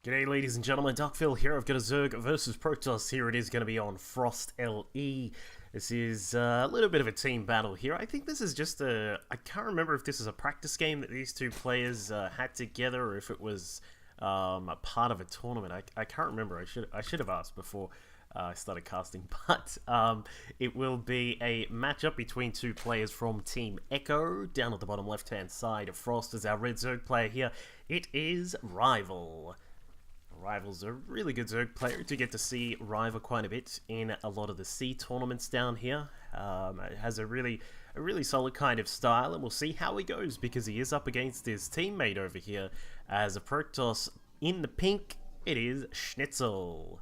G'day ladies and gentlemen, Duckville here. I've got a Zerg versus Protoss. Here it is going to be on Frost LE. This is a little bit of a team battle here. I think this is just I can't remember if this is a practice game that these two players had together or if it was a part of a tournament. I can't remember. I should have asked before I started casting, but it will be a matchup between two players from Team eCKo. Down at the bottom left hand side of Frost is our red Zerg player here. It is Rival. Rival's a really good Zerg player. To get to see Rival quite a bit in a lot of the C tournaments down here. It has a really solid kind of style, and we'll see how he goes because he is up against his teammate over here as a Protoss. In the pink, it is Schnitzel.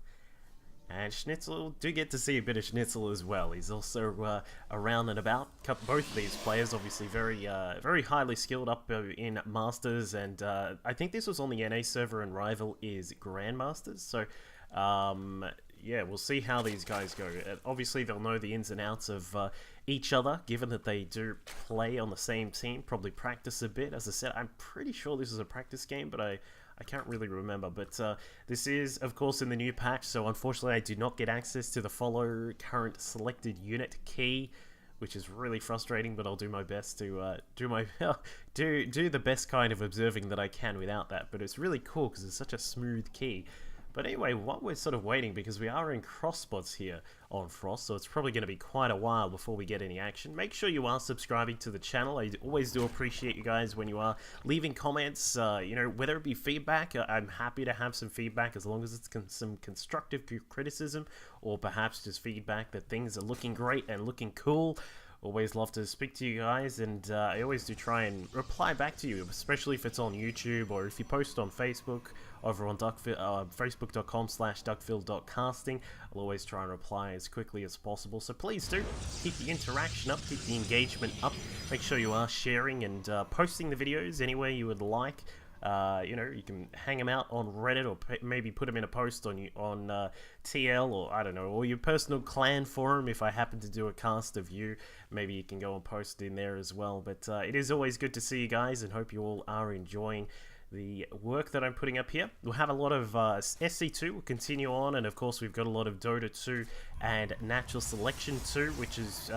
And Schnitzel, do get to see a bit of Schnitzel as well. He's also around and about. Both of these players, obviously, very highly skilled up in Masters, and I think this was on the NA server, and Rival is Grandmasters. So, yeah, we'll see how these guys go. Obviously, they'll know the ins and outs of each other, given that they do play on the same team. Probably practice a bit. As I said, I'm pretty sure this is a practice game, but I can't really remember, but this is, of course, in the new patch, so unfortunately I do not get access to the follow current selected unit key, which is really frustrating, but I'll do my best to do the best kind of observing that I can without that, but it's really cool because it's such a smooth key. But anyway, while we're sort of waiting, because we are in cross spots here on Frost, so it's probably going to be quite a while before we get any action. Make sure you are subscribing to the channel. I always do appreciate you guys when you are leaving comments, you know, whether it be feedback. I'm happy to have some feedback as long as it's some constructive criticism, or perhaps just feedback that things are looking great and looking cool. Always love to speak to you guys, and I always do try and reply back to you, especially if it's on YouTube or if you post on Facebook over on facebook.com/duckville.casting. I'll always try and reply as quickly as possible, so please do keep the interaction up, keep the engagement up. Make sure you are sharing and posting the videos anywhere you would like. You know, you can hang them out on Reddit, or maybe put them in a post on TL, or I don't know, or your personal clan forum. If I happen to do a cast of you, maybe you can go and post in there as well. But it is always good to see you guys, and hope you all are enjoying the work that I'm putting up here. We'll have a lot of SC2, we'll continue on, and of course we've got a lot of Dota 2 and Natural Selection 2, which is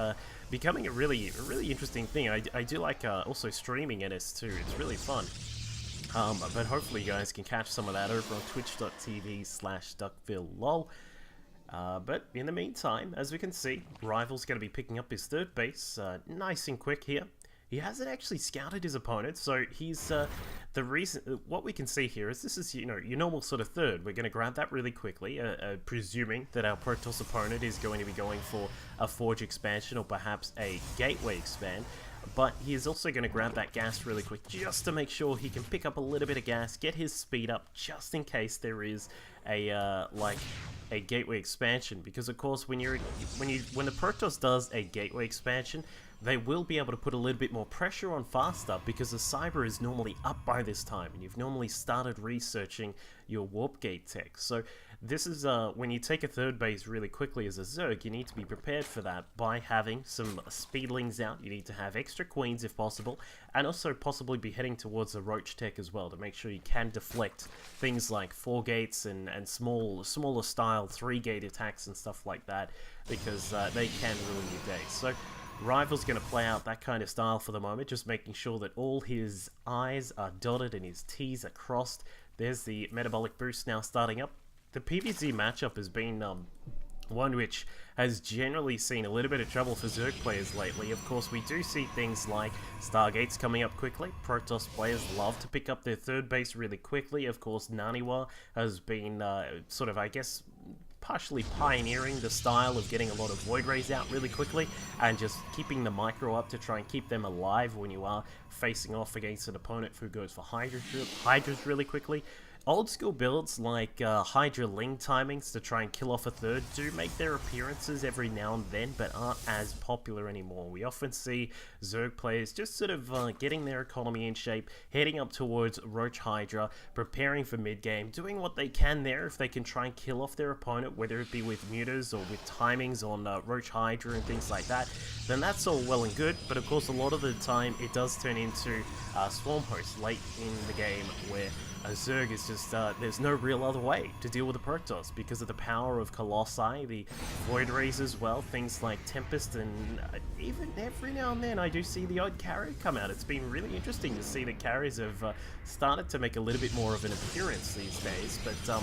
becoming a really interesting thing. I do like also streaming NS2, it's really fun. But hopefully you guys can catch some of that over on twitch.tv/duckvillelol. But in the meantime, as we can see, Rival's going to be picking up his third base, nice and quick here. He hasn't actually scouted his opponent, so he's the reason. What we can see here is this is, you know, your normal sort of third. We're going to grab that really quickly, presuming that our Protoss opponent is going to be going for a Forge expansion or perhaps a Gateway expand. But he is also going to grab that gas really quick just to make sure he can pick up a little bit of gas, get his speed up just in case there is a like a gateway expansion. Because of course when the Protoss does a gateway expansion, they will be able to put a little bit more pressure on faster because the cyber is normally up by this time and you've normally started researching your warp gate tech. So this is when you take a third base really quickly as a Zerg, you need to be prepared for that by having some speedlings out. You need to have extra queens if possible, and also possibly be heading towards the roach tech as well to make sure you can deflect things like 4 gates and smaller style 3 gate attacks and stuff like that, because they can ruin your day. So Rival's going to play out that kind of style for the moment, just making sure that all his I's are dotted and his T's are crossed. There's the metabolic boost now starting up. The PvZ matchup has been one which has generally seen a little bit of trouble for Zerg players lately. Of course, we do see things like Stargates coming up quickly. Protoss players love to pick up their third base really quickly. Of course, Naniwa has been sort of, I guess, partially pioneering the style of getting a lot of Void Rays out really quickly and just keeping the micro up to try and keep them alive when you are facing off against an opponent who goes for Hydras really quickly. Old school builds like Hydra Ling timings to try and kill off a third do make their appearances every now and then, but aren't as popular anymore. We often see Zerg players just sort of getting their economy in shape, heading up towards Roach Hydra, preparing for mid-game, doing what they can there if they can try and kill off their opponent, whether it be with mutas or with timings on Roach Hydra and things like that. Then that's all well and good, but of course a lot of the time it does turn into Swarm Host late in the game where Zerg is just, there's no real other way to deal with the Protoss because of the power of Colossi, the Void Rays as well, things like Tempest, and even every now and then I do see the odd carrier come out. It's been really interesting to see that carriers have started to make a little bit more of an appearance these days, but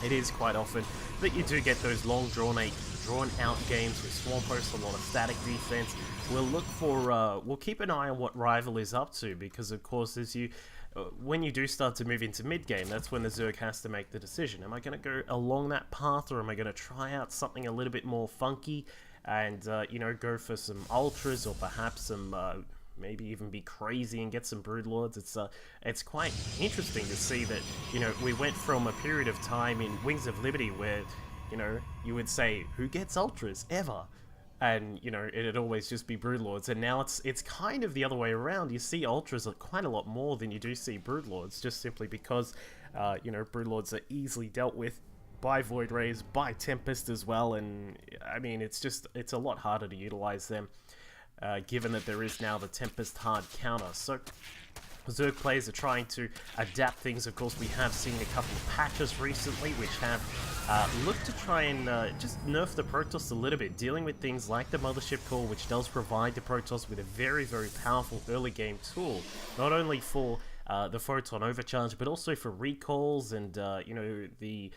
it is quite often that you do get those long drawn out games with Swarm Host, a lot of static defense. We'll look for, we'll keep an eye on what Rival is up to, because of course as you, when you do start to move into mid-game, that's when the Zerg has to make the decision. Am I going to go along that path, or am I going to try out something a little bit more funky and, you know, go for some Ultras, or perhaps some, maybe even be crazy and get some Broodlords? It's quite interesting to see that, you know, we went from a period of time in Wings of Liberty where, you know, you would say, who gets Ultras ever? And, you know, it'd always just be Broodlords, and now it's kind of the other way around. You see Ultras quite a lot more than you do see Broodlords, just simply because, you know, Broodlords are easily dealt with by Void Rays, by Tempest as well, and, I mean, it's a lot harder to utilize them, given that there is now the Tempest hard counter. So Zerg players are trying to adapt things. Of course, we have seen a couple of patches recently which have looked to try and just nerf the Protoss a little bit, dealing with things like the Mothership Core, which does provide the Protoss with a very, very powerful early game tool, not only for the Photon Overcharge, but also for recalls and, you know, the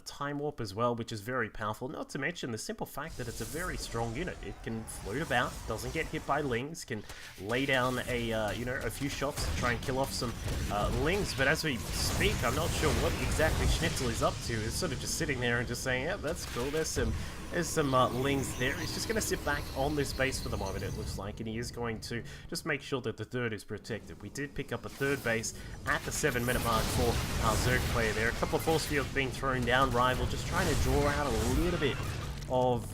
Time Warp as well, which is very powerful, not to mention the simple fact that it's a very strong unit. It can float about, doesn't get hit by Lings, can lay down a, you know, a few shots to try and kill off some Lings, but as we speak, I'm not sure what exactly Schnitzel is up to. He's sort of just sitting there and just saying, yeah, that's cool, there's some Lings there. He's just going to sit back on this base for the moment, it looks like, and he is going to just make sure that the third is protected. We did pick up a third base at the 7-minute mark for our Zerg player there. A couple of force fields being thrown down. Rival just trying to draw out a little bit of,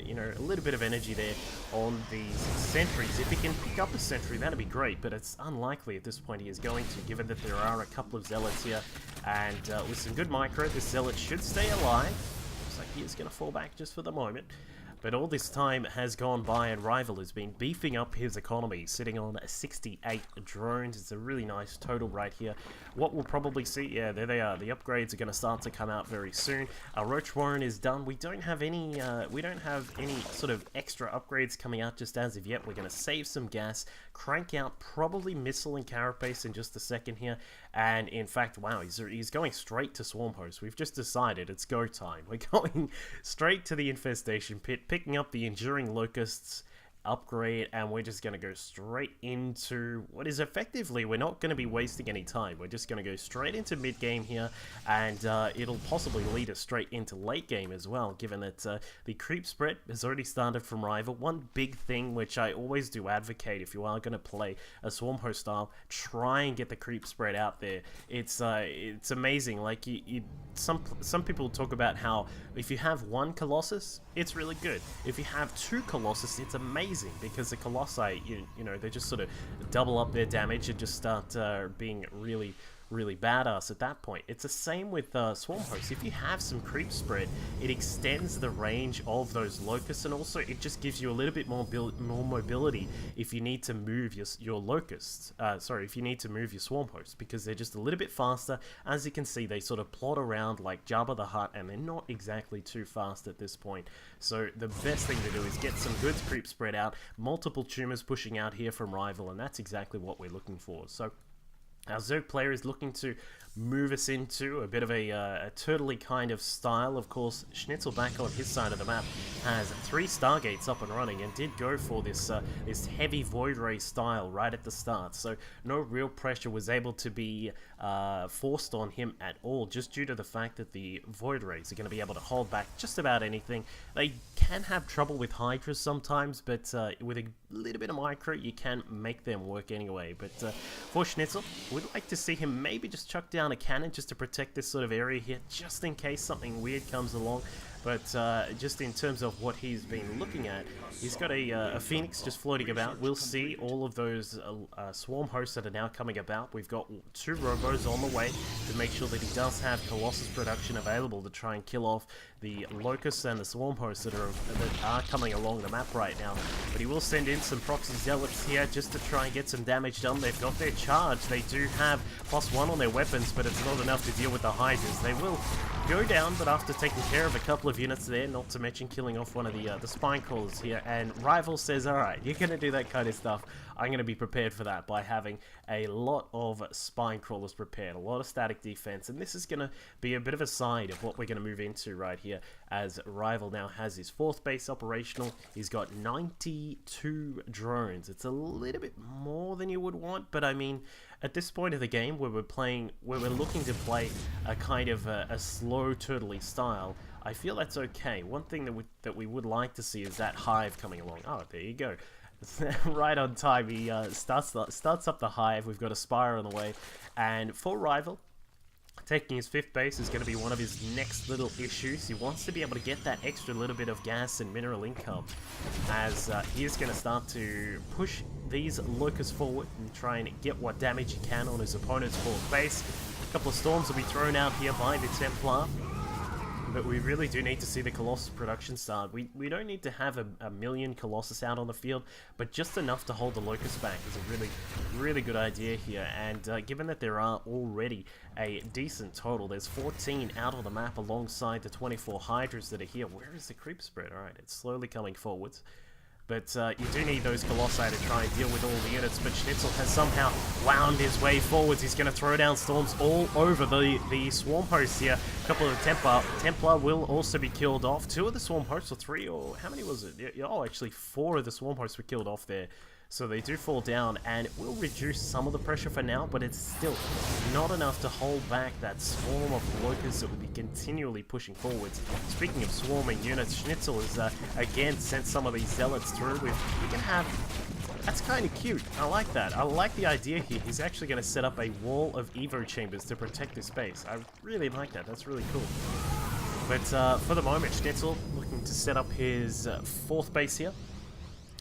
you know, a little bit of energy there on these sentries. If he can pick up a sentry, that'd be great, but it's unlikely at this point he is going to, given that there are a couple of Zealots here, and with some good micro, this Zealot should stay alive. Like he is going to fall back just for the moment. But all this time has gone by and Rival has been beefing up his economy, sitting on 68 drones. It's a really nice total right here. What we'll probably see, yeah, there they are. The upgrades are going to start to come out very soon. Our Roach Warren is done. We don't have any sort of extra upgrades coming out just as of yet. We're going to save some gas, crank out probably Missile and Carapace in just a second here. And in fact, wow, he's going straight to Swarm Host. We've just decided it's go time. We're going straight to the Infestation Pit, picking up the Enduring Locusts upgrade, and we're just going to go straight into what is effectively, we're not going to be wasting any time. We're just going to go straight into mid-game here, and it'll possibly lead us straight into late game as well, given that the creep spread has already started from Rival. One big thing which I always do advocate, if you are going to play a Swarm Host style, try and get the creep spread out there. It's amazing. Like, some people talk about how if you have one Colossus, it's really good. If you have two Colossus, it's amazing, because the Colossi, you know, they just sort of double up their damage and just start being really, really badass at that point. It's the same with Swarm Host. If you have some creep spread, it extends the range of those locusts, and also it just gives you a little bit more mobility if you need to move your locusts. Sorry, if you need to move your Swarm Host, because they're just a little bit faster. As you can see, they sort of plot around like Jabba the Hutt, and they're not exactly too fast at this point. So the best thing to do is get some good creep spread out, multiple tumors pushing out here from Rival, and that's exactly what we're looking for. So our Zerg player is looking to move us into a bit of a turtley kind of style. Of course, Schnitzel back on his side of the map has 3 Stargates up and running, and did go for this this heavy Void Ray style right at the start. So no real pressure was able to be forced on him at all, just due to the fact that the Void Rays are going to be able to hold back just about anything. They can have trouble with Hydras sometimes, but with a little bit of micro, you can make them work anyway. But for Schnitzel, we'd like to see him maybe just chuck down a cannon just to protect this sort of area here, just in case something weird comes along. But just in terms of what he's been looking at, he's got a Phoenix just floating about. We'll see all of those swarm hosts that are now coming about. We've got 2 robos on the way to make sure that he does have Colossus production available to try and kill off the locusts and the swarm hosts that are coming along the map right now. But he will send in some proxy zealots here just to try and get some damage done. They've got their charge. They do have +1 on their weapons, but it's not enough to deal with the Hydras. They will go down, but after taking care of a couple of units there, not to mention killing off one of the spine crawlers here, and Rival says, alright, you're going to do that kind of stuff. I'm going to be prepared for that by having a lot of spine crawlers prepared, a lot of static defense, and this is going to be a bit of a side of what we're going to move into right here, as Rival now has his 4th base operational. He's got 92 drones. It's a little bit more than you would want, but I mean, at this point of the game where we're looking to play a kind of a slow turtley style, I feel that's okay. One thing that we would like to see is that hive coming along. Oh, there you go. Right on time. He starts up the hive. We've got a Spire on the way, and for Rival, taking his 5th base is going to be one of his next little issues. He wants to be able to get that extra little bit of gas and mineral income, as he is going to start to push these locusts forward and try and get what damage he can on his opponent's 4th base. A couple of storms will be thrown out here by the Templar, but we really do need to see the Colossus production start. We don't need to have a million Colossus out on the field, but just enough to hold the Locust back is a really good idea here. And given that there are already a decent total, there's 14 out on the map alongside the 24 Hydras that are here. Where is the creep spread? Alright, it's slowly coming forwards. But you do need those Colossi to try and deal with all the units, but Schnitzel has somehow wound his way forwards. He's going to throw down storms all over the swarm hosts here. A couple of the Templar will also be killed off. 2 of the swarm hosts, or 3, or how many was it? Oh, actually 4 of the swarm hosts were killed off there. So they do fall down, and it will reduce some of the pressure for now, but it's still not enough to hold back that swarm of locusts that will be continually pushing forwards. Speaking of swarming units, Schnitzel has again sent some of these zealots through. We can have... That's kind of cute. I like that. I like the idea here. He's actually going to set up a wall of Evo chambers to protect this base. I really like that. That's really cool. But for the moment, Schnitzel looking to set up his 4th base here.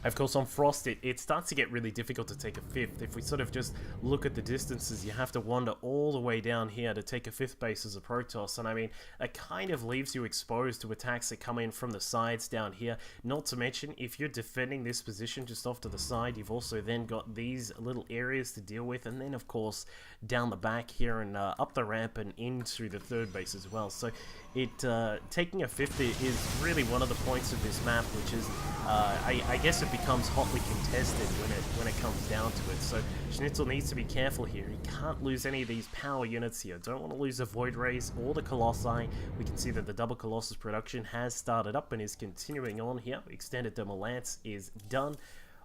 Of course, on Frost, it starts to get really difficult to take a 5th. If we sort of just look at the distances, you have to wander all the way down here to take a 5th base as a Protoss. And I mean, that kind of leaves you exposed to attacks that come in from the sides down here. Not to mention, if you're defending this position just off to the side, you've also then got these little areas to deal with. And then, of course, down the back here and up the ramp and into the 3rd base as well. So taking a 5th is really one of the points of this map, which is, I guess it becomes hotly contested when it comes down to it. So Schnitzel needs to be careful here. He can't lose any of these power units here. Don't want to lose the Void Rays or the Colossi. We can see that the double Colossus production has started up and is continuing on here. Extended Thermal Lance is done.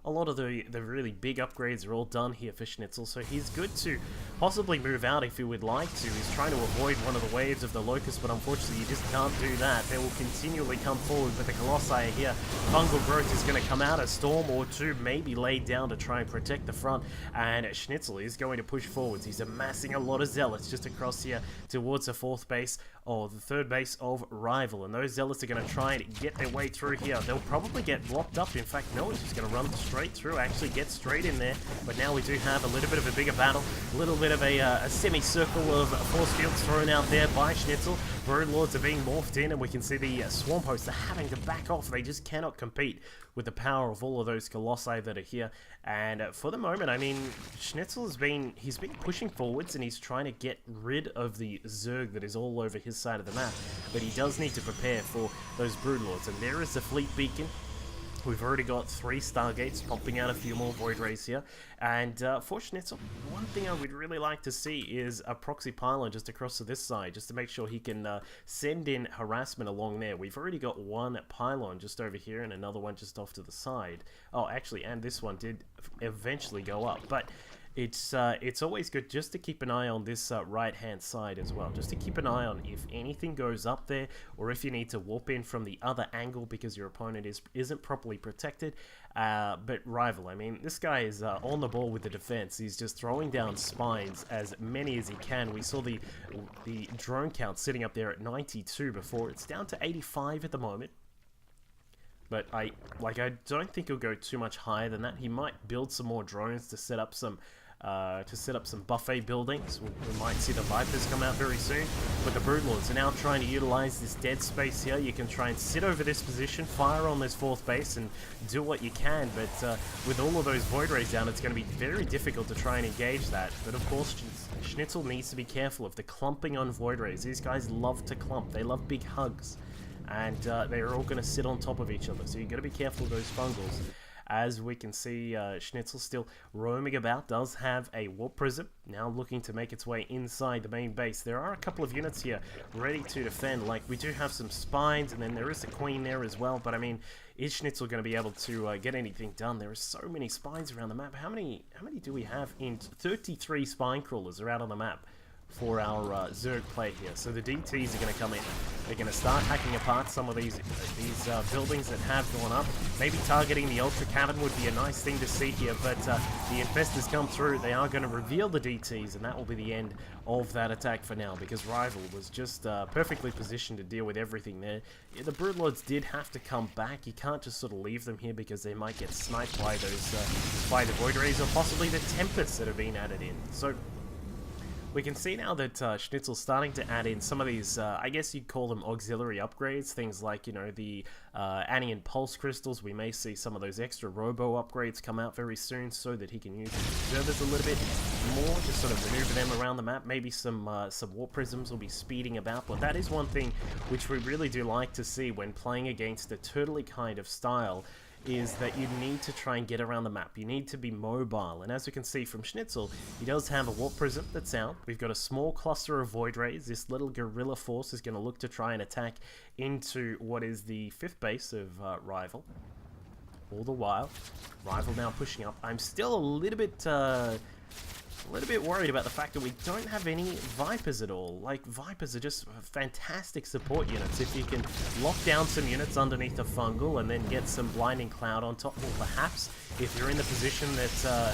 A lot of the really big upgrades are all done here for Schnitzel, so he's good to possibly move out if he would like to. He's trying to avoid one of the waves of the Locust, but unfortunately you just can't do that. They will continually come forward, but the Colossi here, fungal growth is going to come out. A storm or 2 maybe laid down to try and protect the front, and Schnitzel is going to push forwards. He's amassing a lot of zealots just across here towards the 4th base, or the 3rd base of Rival, and those zealots are going to try and get their way through here. They'll probably get blocked up. In fact, no, he's just going to run straight through, actually get straight in there. But now we do have a little bit of a bigger battle, a little bit of a semicircle of force fields thrown out there by Schnitzel. Broodlords are being morphed in, and we can see the swarm hosts are having to back off. They just cannot compete with the power of all of those Colossi that are here. And for the moment, I mean, Schnitzel he's been pushing forwards, and he's trying to get rid of the Zerg that is all over his side of the map. But he does need to prepare for those Broodlords. And there is the fleet beacon. We've already got 3 Stargates, pumping out a few more Void Rays here. And for Schnitzel, one thing I would really like to see is a proxy pylon just across to this side, just to make sure he can send in harassment along there. We've already got 1 pylon just over here and another one just off to the side. Oh, actually, and this one did eventually go up. But it's always good just to keep an eye on this right hand side as well, just to keep an eye on if anything goes up there, or if you need to warp in from the other angle because your opponent isn't properly protected. But Rival, I mean, this guy is on the ball with the defense. He's just throwing down spines, as many as he can. We saw the drone count sitting up there at 92 before. It's down to 85 at the moment. But I don't think he'll go too much higher than that. He might build some more drones to set up some buffet buildings. We might see the Vipers come out very soon. But the Broodlords are now trying to utilize this dead space here. You can try and sit over this position, fire on this 4th base, and do what you can. But with all of those Void Rays down, it's going to be very difficult to try and engage that. But of course, Schnitzel needs to be careful of the clumping on Void Rays. These guys love to clump. They love big hugs. And they're all going to sit on top of each other. So you've got to be careful of those fungals. As we can see, Schnitzel still roaming about, does have a Warp Prism, now looking to make its way inside the main base. There are a couple of units here ready to defend, like we do have some spines, and then there is a Queen there as well, but I mean, is Schnitzel going to be able to get anything done? There are so many spines around the map. How many do we have? 33 spine crawlers are out on the map for our Zerg play here. So the DTs are going to come in. They're going to start hacking apart some of these buildings that have gone up. Maybe targeting the Ultra Cannon would be a nice thing to see here, but the Infestors come through. They are going to reveal the DTs, and that will be the end of that attack for now, because Rival was just perfectly positioned to deal with everything there. Yeah, the Broodlords did have to come back. You can't just sort of leave them here because they might get sniped by those by the Void Rays, or possibly the Tempests that have been added in. So we can see now that Schnitzel's starting to add in some of these, I guess you'd call them auxiliary upgrades, things like, you know, the Anion Pulse Crystals. We may see some of those extra Robo upgrades come out very soon so that he can use the observers a little bit more, just sort of maneuver them around the map. Maybe some Warp Prisms will be speeding about, but that is one thing which we really do like to see when playing against a turtley kind of style, is that you need to try and get around the map. You need to be mobile, and as you can see from Schnitzel, he does have a Warp Prism that's out. We've got a small cluster of Void Rays. This little guerrilla force is going to look to try and attack into what is the 5th base of Rival. All the while, Rival now pushing up. I'm still a little bit worried about the fact that we don't have any Vipers at all. Like, Vipers are just fantastic support units. If you can lock down some units underneath a fungal and then get some Blinding Cloud on top, or perhaps if you're in the position that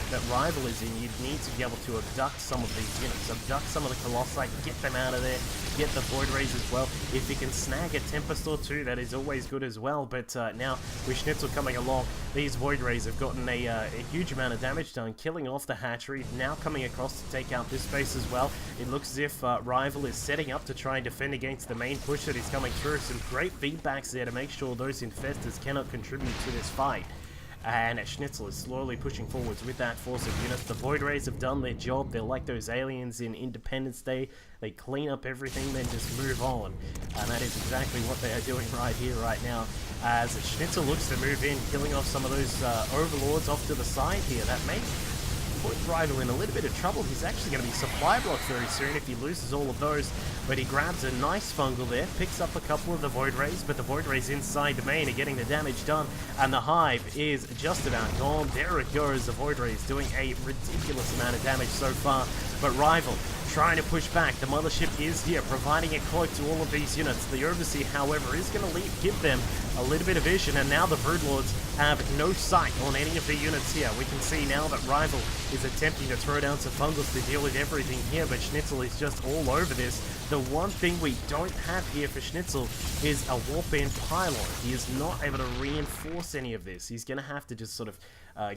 that Rival is in, you'd need to be able to abduct some of these units, abduct some of the Colossi, get them out of there, get the Void Rays as well. If you can snag a Tempest or two, that is always good as well. But now, with Schnitzel coming along, these Void Rays have gotten a huge amount of damage done, killing off the hatchery, now coming across to take out this base as well. It looks as if Rival is setting up to try and defend against the main push that is coming through. Some great feedbacks there to make sure those Infestors cannot contribute to this fight. And Schnitzel is slowly pushing forwards with that force of units. The Void Rays have done their job. They're like those aliens in Independence Day. They clean up everything, then just move on. And that is exactly what they are doing right here, right now. As Schnitzel looks to move in, killing off some of those Overlords off to the side here. That may put Rival in a little bit of trouble. He's actually going to be supply blocked very soon if he loses all of those. But he grabs a nice fungal there, picks up a couple of the Void Rays, but the Void Rays inside the main are getting the damage done, and the Hive is just about gone. There it goes, the Void Rays doing a ridiculous amount of damage so far, but Rival trying to push back. The Mothership is here, providing a cloak to all of these units. The Overseer, however, is going to give them a little bit of vision, and now the Broodlords have no sight on any of the units here. We can see now that Rival is attempting to throw down some fungals to deal with everything here, but Schnitzel is just all over this. The one thing we don't have here for Schnitzel is a warp-in pylon. He is not able to reinforce any of this. He's going to have to just sort of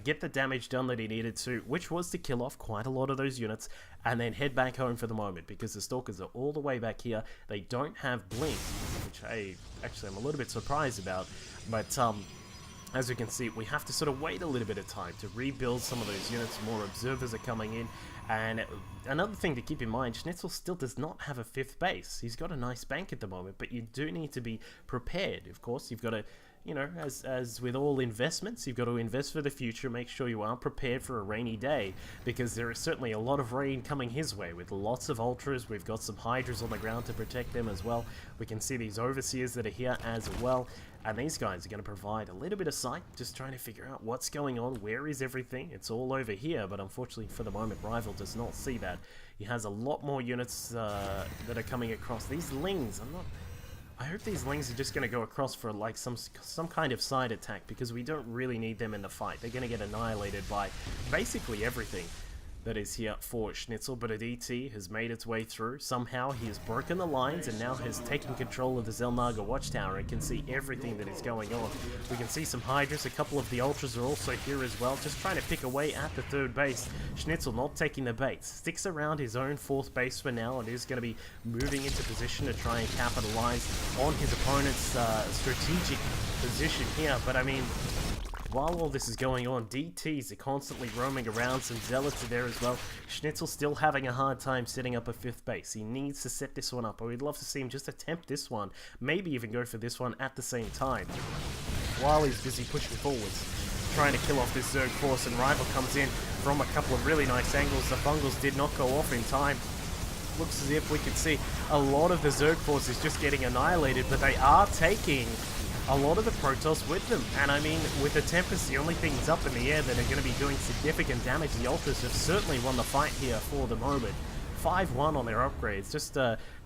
get the damage done that he needed to, which was to kill off quite a lot of those units, and then head back home for the moment, because the Stalkers are all the way back here. They don't have Blink, which I'm a little bit surprised about, but as you can see, we have to sort of wait a little bit of time to rebuild some of those units. More observers are coming in. And another thing to keep in mind, Schnitzel still does not have a 5th base. He's got a nice bank at the moment, but you do need to be prepared. Of course, you've got to you know, as with all investments, you've got to invest for the future, make sure you are prepared for a rainy day, because there is certainly a lot of rain coming his way with lots of ultras. We've got some hydras on the ground to protect them as well. We can see these overseers that are here as well, and these guys are going to provide a little bit of sight, just trying to figure out what's going on, where is everything. It's all over here, but unfortunately for the moment, Rival does not see that. He has a lot more units that are coming across. These Lings, I hope these Lings are just going to go across for like some kind of side attack, because we don't really need them in the fight. They're going to get annihilated by basically everything that is here for Schnitzel, but a DT has made its way through. Somehow he has broken the lines and now has taken control of the Zelnaga watchtower and can see everything that is going on. We can see some Hydras, a couple of the Ultras are also here as well, just trying to pick away at the third base. Schnitzel not taking the bait, sticks around his own fourth base for now and is going to be moving into position to try and capitalize on his opponent's strategic position here, but I mean, while all this is going on, DTs are constantly roaming around, some Zealots are there as well. Schnitzel's still having a hard time setting up a fifth base. He needs to set this one up, or we'd love to see him just attempt this one, maybe even go for this one at the same time, while he's busy pushing forwards, trying to kill off this Zerg force, and Rival comes in from a couple of really nice angles. The Fungals did not go off in time. Looks as if we could see a lot of the Zerg force is just getting annihilated, but they are taking a lot of the Protoss with them, and I mean, with the Tempest, the only things up in the air that are going to be doing significant damage, the Ultras have certainly won the fight here for the moment. 5-1 on their upgrades, just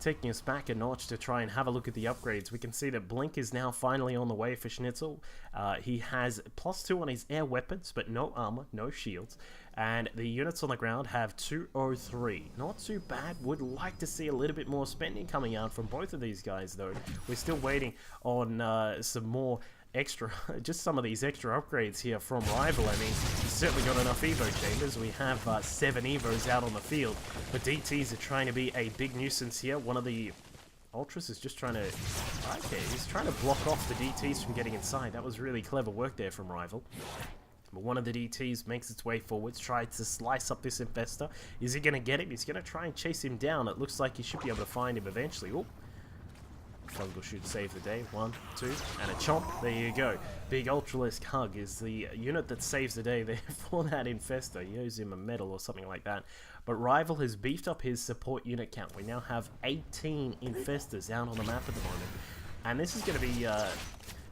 taking us back a notch to try and have a look at the upgrades. We can see that Blink is now finally on the way for Schnitzel. He has +2 on his air weapons, but no armor, no shields. And the units on the ground have 203. Not too bad. Would like to see a little bit more spending coming out from both of these guys, though. We're still waiting on some more extra, just some of these extra upgrades here from Rival. I mean, he's certainly got enough Evo chambers. We have 7 Evos out on the field, but DTs are trying to be a big nuisance here. One of the Ultras is just trying to, okay, he's trying to block off the DTs from getting inside. That was really clever work there from Rival. But one of the DTs makes its way forwards, tries to slice up this Infestor. Is he going to get him? He's going to try and chase him down. It looks like he should be able to find him eventually. Oh, Fungal should save the day. 1, 2, and a chomp. There you go. Big Ultralisk Hug is the unit that saves the day there for that Infestor. He owes him a medal or something like that. But Rival has beefed up his support unit count. We now have 18 Infestors out on the map at the moment. And this is going to be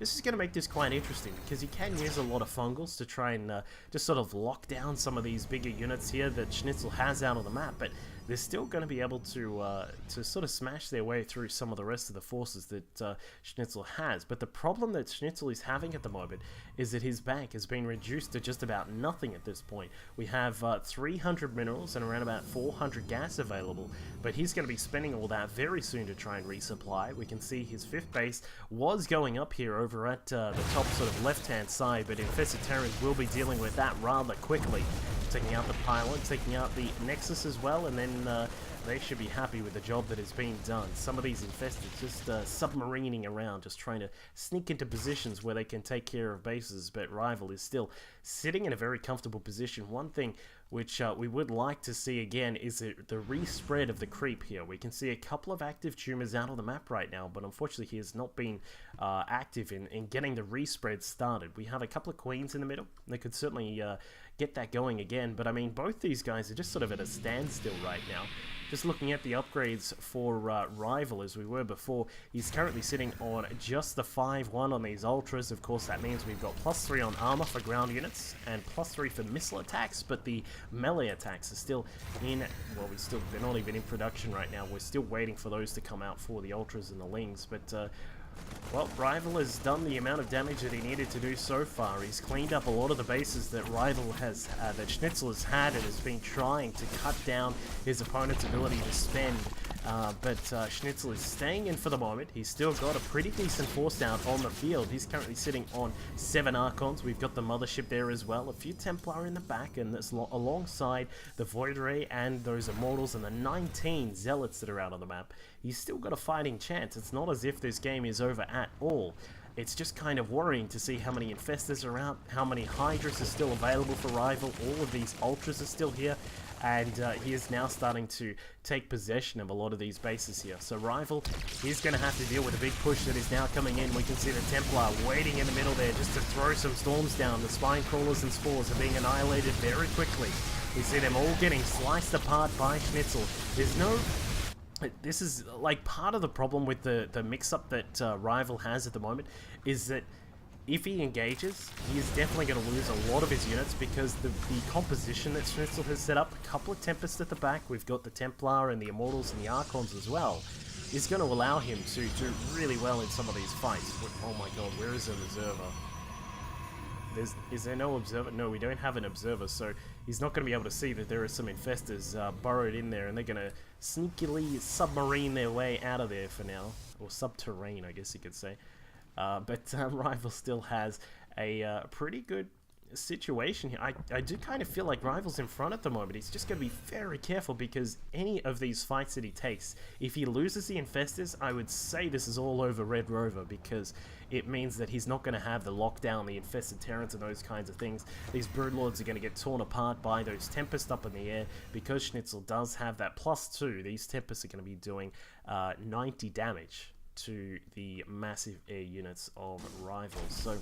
this is going to make this quite interesting, because you can use a lot of Fungals to try and just sort of lock down some of these bigger units here that Schnitzel has out on the map, but they're still going to be able to sort of smash their way through some of the rest of the forces that Schnitzel has. But the problem that Schnitzel is having at the moment is that his bank has been reduced to just about nothing at this point. We have 300 minerals and around about 400 gas available, but he's going to be spending all that very soon to try and resupply. We can see his 5th base was going up here over at the top sort of left-hand side, but Infested Terrans will be dealing with that rather quickly. Taking out the pylon, taking out the Nexus as well, and then they should be happy with the job that has been done. Some of these Infested just submarining around, just trying to sneak into positions where they can take care of bases, but Rival is still sitting in a very comfortable position. One thing which we would like to see again is the respread of the creep here. We can see a couple of active tumors out on the map right now, but unfortunately he has not been active in getting the respread started. We have a couple of queens in the middle. They could certainly get that going again, but I mean, both these guys are just sort of at a standstill right now. Just looking at the upgrades for Rival as we were before, he's currently sitting on just the 5-1 on these Ultras. Of course, that means we've got +3 on armor for ground units and +3 for missile attacks, but the melee attacks are still in, well, they're not even in production right now. We're still waiting for those to come out for the Ultras and the Lings, but well, Rival has done the amount of damage that he needed to do so far. He's cleaned up a lot of the bases that Rival has, that Schnitzel has had, and has been trying to cut down his opponent's ability to spend. But Schnitzel is staying in for the moment. He's still got a pretty decent force down on the field. He's currently sitting on 7 Archons. We've got the Mothership there as well. A few Templar in the back, and that's alongside the Void Ray and those Immortals and the 19 Zealots that are out on the map. He's still got a fighting chance. It's not as if this game is over at all. it's just kind of worrying to see how many Infestors are out, how many Hydras are still available for Rival. All of these Ultras are still here, and he is now starting to take possession of a lot of these bases here. So Rival is going to have to deal with a big push that is now coming in. We can see the Templar waiting in the middle there just to throw some storms down. The Spine Crawlers and Spores are being annihilated very quickly. We see them all getting sliced apart by Schnitzel. There's no... This is like part of the problem with the mix-up that Rival has at the moment, is that if he engages, he is definitely going to lose a lot of his units, because the composition that Schnitzel has set up, a couple of Tempests at the back, we've got the Templar and the Immortals and the Archons as well, is going to allow him to do really well in some of these fights. Oh my god, where is an observer? Is there no observer? No, we don't have an observer, so he's not going to be able to see that there are some Infestors burrowed in there, and they're going to sneakily submarine their way out of there for now. Or subterrane, I guess you could say. But Rival still has a pretty good situation here. I do kind of feel like Rival's in front at the moment. He's just going to be very careful, because any of these fights that he takes, if he loses the Infestors, I would say this is all over Red Rover, because it means that he's not going to have the lockdown, the Infested Terrans and those kinds of things. These Broodlords are going to get torn apart by those Tempests up in the air. Because Schnitzel does have that +2, these Tempests are going to be doing 90 damage to the massive air units of Rival. So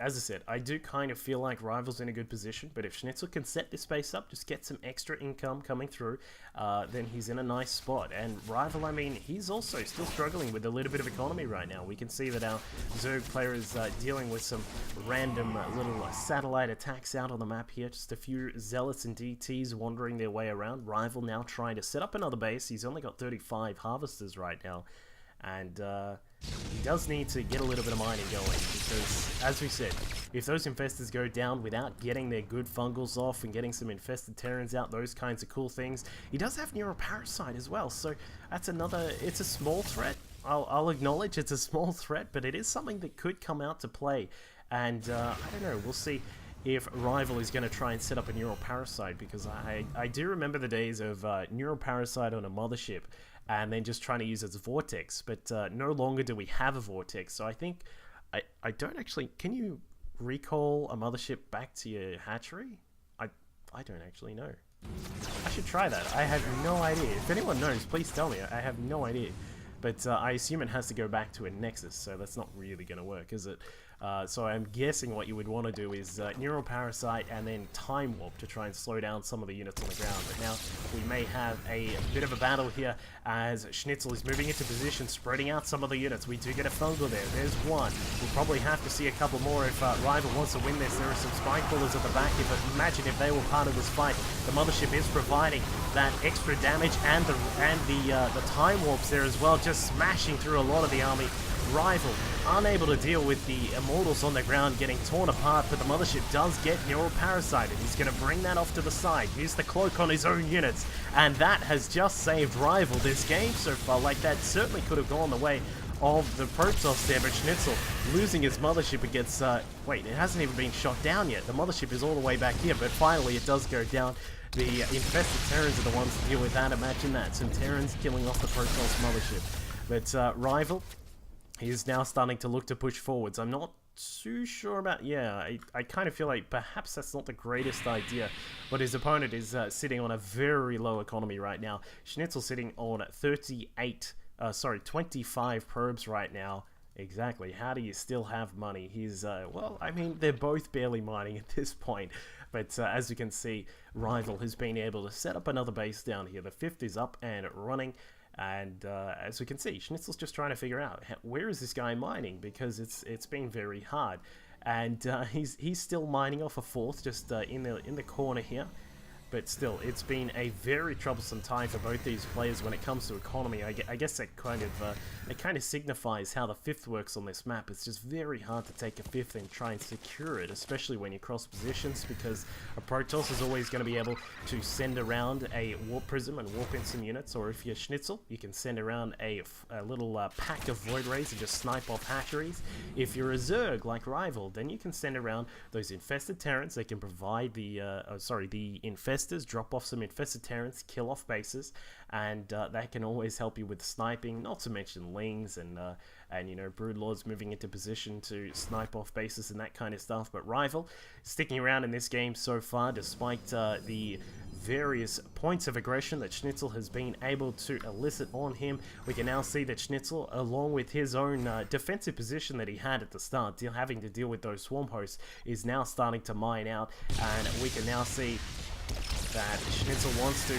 as I said, I do kind of feel like Rival's in a good position, but if Schnitzel can set this base up, just get some extra income coming through, then he's in a nice spot. And Rival, I mean, he's also still struggling with a little bit of economy right now. We can see that our Zerg player is dealing with some random little satellite attacks out on the map here. Just a few Zealots and DTs wandering their way around. Rival now trying to set up another base. He's only got 35 Harvesters right now. And he does need to get a little bit of mining going, because, as we said, if those Infestors go down without getting their good Fungals off and getting some Infested Terrans out, those kinds of cool things, he does have Neuroparasite as well, so that's another... It's a small threat. I'll acknowledge it's a small threat, but it is something that could come out to play, and I don't know, we'll see if Rival is going to try and set up a Neuroparasite, because I do remember the days of Neuroparasite on a mothership, and then just trying to use its vortex, but no longer do we have a vortex. So I think I don't actually... Can you recall a mothership back to your hatchery? I don't actually know. I should try that. I have no idea. If anyone knows, please tell me. I have no idea. But I assume it has to go back to a Nexus, so that's not really going to work, is it? So I'm guessing what you would want to do is Neuroparasite and then Time Warp to try and slow down some of the units on the ground. But now we may have a bit of a battle here as Schnitzel is moving into position, spreading out some of the units. We do get a Fungal there. There's one. We'll probably have to see a couple more if Rival wants to win this. There are some Spine Crawlers at the back here, but imagine if they were part of this fight. The Mothership is providing that extra damage, and the Time Warps there as well, just smashing through a lot of the army. Rival unable to deal with the Immortals on the ground getting torn apart, but the Mothership does get Neuroparasited. He's going to bring that off to the side, use the cloak on his own units, and that has just saved Rival this game so far. Like, that certainly could have gone the way of the Protoss there, but Schnitzel losing his Mothership against... wait, it hasn't even been shot down yet. The Mothership is all the way back here, but finally it does go down. The Infested Terrans are the ones to deal with that. Imagine that. Some Terrans killing off the Protoss Mothership. But Rival... He's now starting to look to push forwards. I'm not too sure about... Yeah, I kind of feel like perhaps that's not the greatest idea. But his opponent is sitting on a very low economy right now. Schnitzel sitting on 25 probes right now. Exactly. How do you still have money? He's, well, I mean, they're both barely mining at this point. But as you can see, Rival has been able to set up another base down here. The 5th is up and running. And as we can see, Schnitzel's just trying to figure out where is this guy mining, because it's been very hard, and he's still mining off a 4th just in the corner here. But still, it's been a very troublesome time for both these players when it comes to economy. I guess that kind of signifies how the 5th works on this map. It's just very hard to take a 5th and try and secure it, especially when you cross positions, because a Protoss is always going to be able to send around a Warp Prism and warp in some units, or if you're Schnitzel, you can send around a little pack of Void Rays and just snipe off hatcheries. If you're a Zerg like Rival, then you can send around those Infested Terrans. They can provide the Infested infestors, drop off some infested Terrans, kill off bases, and that can always help you with sniping, not to mention lings and you know, broodlords moving into position to snipe off bases and that kind of stuff. But Rival sticking around in this game so far, despite the various points of aggression that Schnitzel has been able to elicit on him. We can now see that Schnitzel, along with his own defensive position that he had at the start, having to deal with those swarm hosts, is now starting to mine out, and we can now see that Schnitzel wants to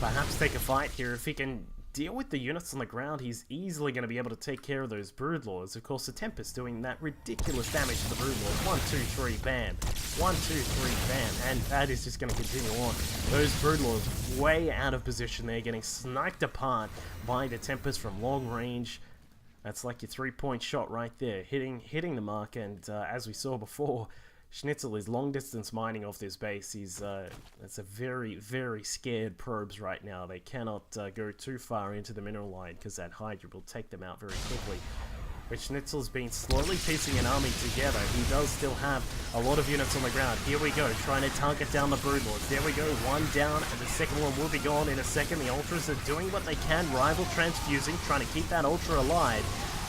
perhaps take a fight here. If he can deal with the units on the ground, he's easily going to be able to take care of those broodlords. Of course, the Tempest doing that ridiculous damage to the broodlords. 1, 2, 3, bam. 1, 2, 3, bam. And that is just going to continue on. Those broodlords way out of position. They're getting sniped apart by the Tempest from long range. That's like your 3-point shot right there, hitting the mark. And as we saw before, Schnitzel is long distance mining off this base. He's that's a very, very scared probes right now. They cannot go too far into the mineral line because that Hydra will take them out very quickly. But Schnitzel's been slowly piecing an army together. He does still have a lot of units on the ground. Here we go, trying to target down the broodlords. There we go, one down, and the second one will be gone in a second. The ultras are doing what they can. Rival transfusing, trying to keep that ultra alive.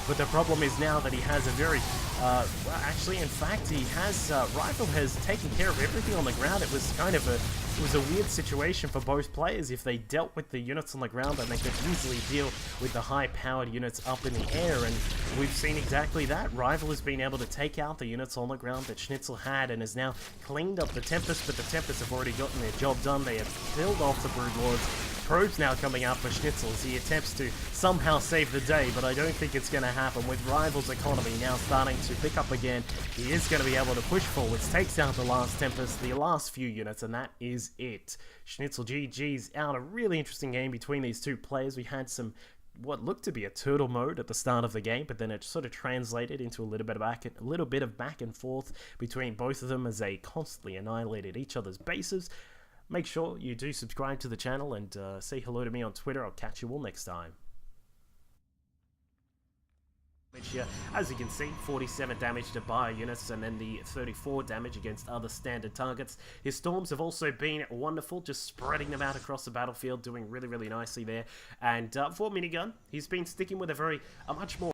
But the problem is now that he has a very, well, actually, in fact, he has, Rival has taken care of everything on the ground. It was kind of it was a weird situation for both players. If they dealt with the units on the ground, then they could easily deal with the high-powered units up in the air, and we've seen exactly that. Rival has been able to take out the units on the ground that Schnitzel had, and has now cleaned up the Tempest, but the Tempest have already gotten their job done. They have killed off the broodlords. Probes now coming out for Schnitzel as he attempts to somehow save the day, but I don't think it's going to happen. With Rival's economy now starting to pick up again, he is going to be able to push forwards, takes out the last Tempest, the last few units, and that is it. Schnitzel GG's out. A really interesting game between these two players. We had some what looked to be a turtle mode at the start of the game, but then it sort of translated into a little bit of back and forth between both of them as they constantly annihilated each other's bases. Make sure you do subscribe to the channel and say hello to me on Twitter. I'll catch you all next time. Here, as you can see, 47 damage to bio units and then the 34 damage against other standard targets. His storms have also been wonderful, just spreading them out across the battlefield, doing really, really nicely there. And for minigun, he's been sticking with a much more